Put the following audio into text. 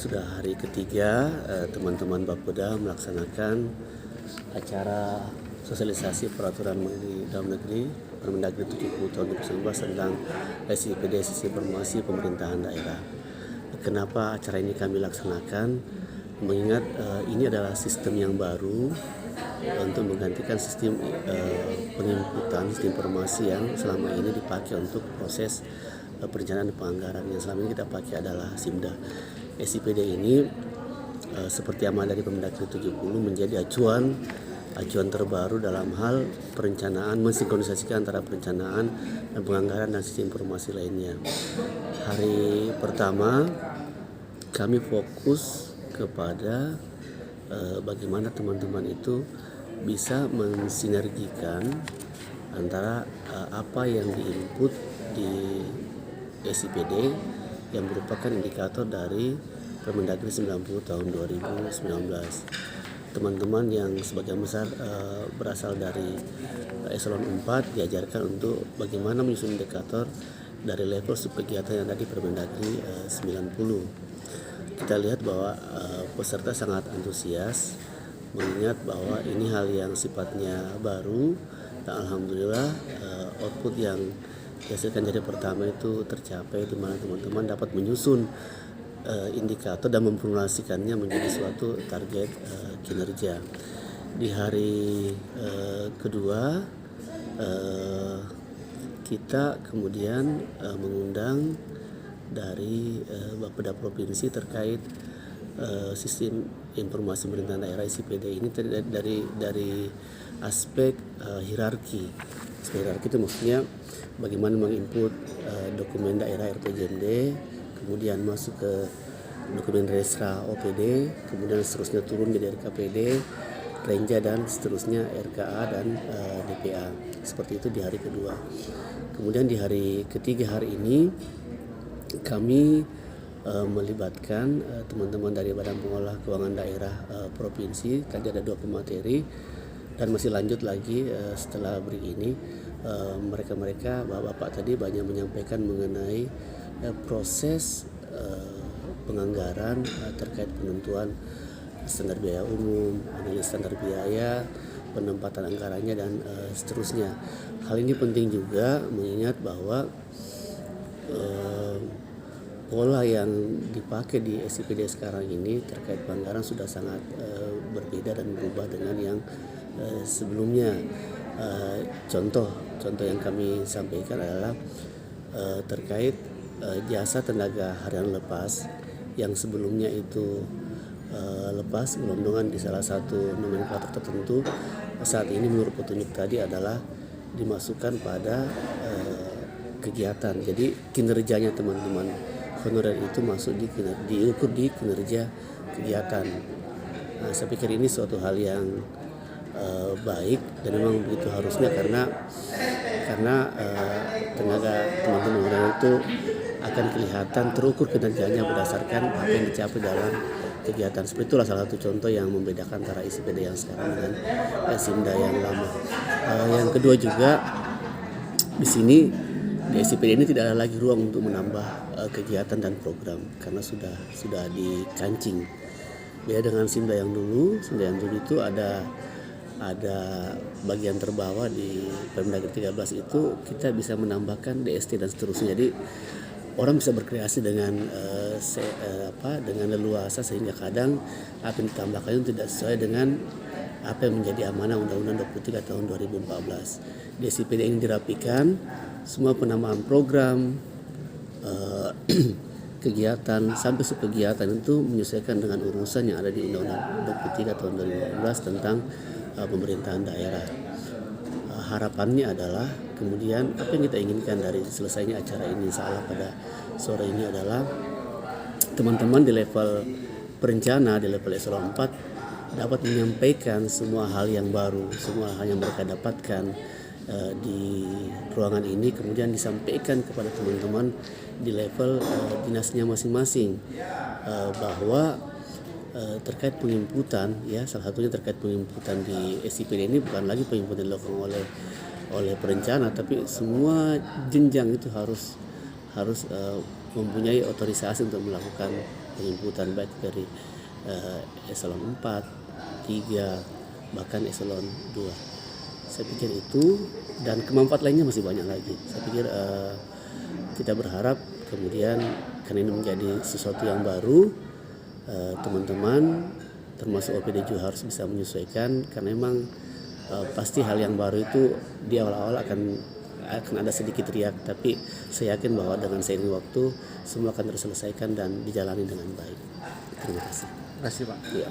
Sudah hari ketiga teman-teman Bapeda melaksanakan acara sosialisasi peraturan Menteri Dalam Negeri Permendagri 70 tahun 2019 tentang SIPD Sistem Informasi Pemerintahan Daerah. Kenapa acara ini kami laksanakan? Mengingat ini adalah sistem yang baru untuk menggantikan sistem penginputan sistem informasi yang selama ini dipakai untuk proses perencanaan penganggaran. Yang selama ini kita pakai adalah SIMDA. SIPD ini seperti amanah dari Permendagri 70 menjadi acuan terbaru dalam hal perencanaan, mensinkronisasikan antara perencanaan dan penganggaran dan sistem informasi lainnya. Hari pertama kami fokus kepada bagaimana teman-teman itu bisa mensinergikan antara apa yang diinput di SIPD yang merupakan indikator dari Permendagri 90 tahun 2019. Teman-teman yang sebagian besar berasal dari eselon 4 diajarkan untuk bagaimana menyusun indikator dari level subkegiatan yang ada di Permendagri 90. Kita lihat bahwa peserta sangat antusias mengingat bahwa ini hal yang sifatnya baru dan alhamdulillah output yang dihasilkan jadi pertama itu tercapai, di mana teman-teman dapat menyusun indikator dan memformulasikannya menjadi suatu target kinerja. Di hari kedua kita kemudian mengundang dari Bapeda Provinsi terkait sistem informasi pemerintahan daerah SIPD ini dari aspek hierarki. Hierarki itu maksudnya bagaimana menginput dokumen daerah RPJMD, kemudian masuk ke dokumen Resra OPD, kemudian seterusnya turun jadi RKPD, Renja dan seterusnya RKA dan DPA. Seperti itu di hari kedua. Kemudian di hari ketiga hari ini kami melibatkan teman-teman dari Badan Pengelola Keuangan Daerah Provinsi. Tadi ada 2 pemateri dan masih lanjut lagi setelah break ini. Mereka bapak-bapak tadi banyak menyampaikan mengenai proses penganggaran terkait penentuan standar biaya umum, analisis standar biaya, penempatan anggarannya dan seterusnya. Hal ini penting juga mengingat bahwa pola yang dipakai di SIPD sekarang ini terkait penganggaran sudah sangat berbeda dan berubah dengan yang sebelumnya. Contoh yang kami sampaikan adalah terkait jasa tenaga harian lepas yang sebelumnya itu lepas gelondongan di salah satu nomenklatur tertentu. Saat ini menurut petunjuk tadi adalah dimasukkan pada kegiatan. Jadi kinerjanya teman-teman honorer itu masuk diukur di kinerja kegiatan. Saya pikir ini suatu hal yang baik dan memang begitu harusnya karena tenaga teman-teman honorer itu akan kelihatan terukur kinerjanya berdasarkan apa yang dicapai dalam kegiatan. Seperti itulah salah satu contoh yang membedakan antara SIPD yang sekarang dengan SIMDA yang lama. Yang kedua juga di sini di SIPD ini tidak ada lagi ruang untuk menambah kegiatan dan program karena sudah dikancing. Beda dengan SIMDA yang dulu itu ada bagian terbawah di Permendagri 13 itu kita bisa menambahkan DST dan seterusnya. Jadi orang bisa berkreasi dengan leluasa sehingga kadang apa yang ditambahkan itu tidak sesuai dengan apa yang menjadi amanah Undang-Undang 23 tahun 2014. Di SIPD ini dirapikan, semua penambahan program, kegiatan sampai subkegiatan itu menyesuaikan dengan urusan yang ada di Undang-Undang 23 tahun 2015 tentang pemerintahan daerah. Harapannya adalah kemudian apa yang kita inginkan dari selesainya acara ini insya pada sore ini adalah teman-teman di level perencana, di level eselon 4 dapat menyampaikan semua hal yang baru, semua hal yang mereka dapatkan di ruangan ini kemudian disampaikan kepada teman-teman di level dinasnya masing-masing bahwa terkait penginputan, ya salah satunya terkait penginputan di SIPD ini bukan lagi penginputan dilakukan oleh perencana, tapi semua jenjang itu harus mempunyai otorisasi untuk melakukan penjemputan baik dari eselon 4, 3, bahkan eselon 2. Saya pikir itu, dan kemanfaat lainnya masih banyak lagi. Saya pikir kita berharap kemudian karena ini menjadi sesuatu yang baru, teman-teman termasuk OPD juga harus bisa menyesuaikan, karena memang pasti hal yang baru itu di awal-awal akan ada sedikit riak, tapi saya yakin bahwa dengan seiring waktu semua akan terselesaikan dan dijalani dengan baik. Terima kasih. Terima kasih Pak. Ya.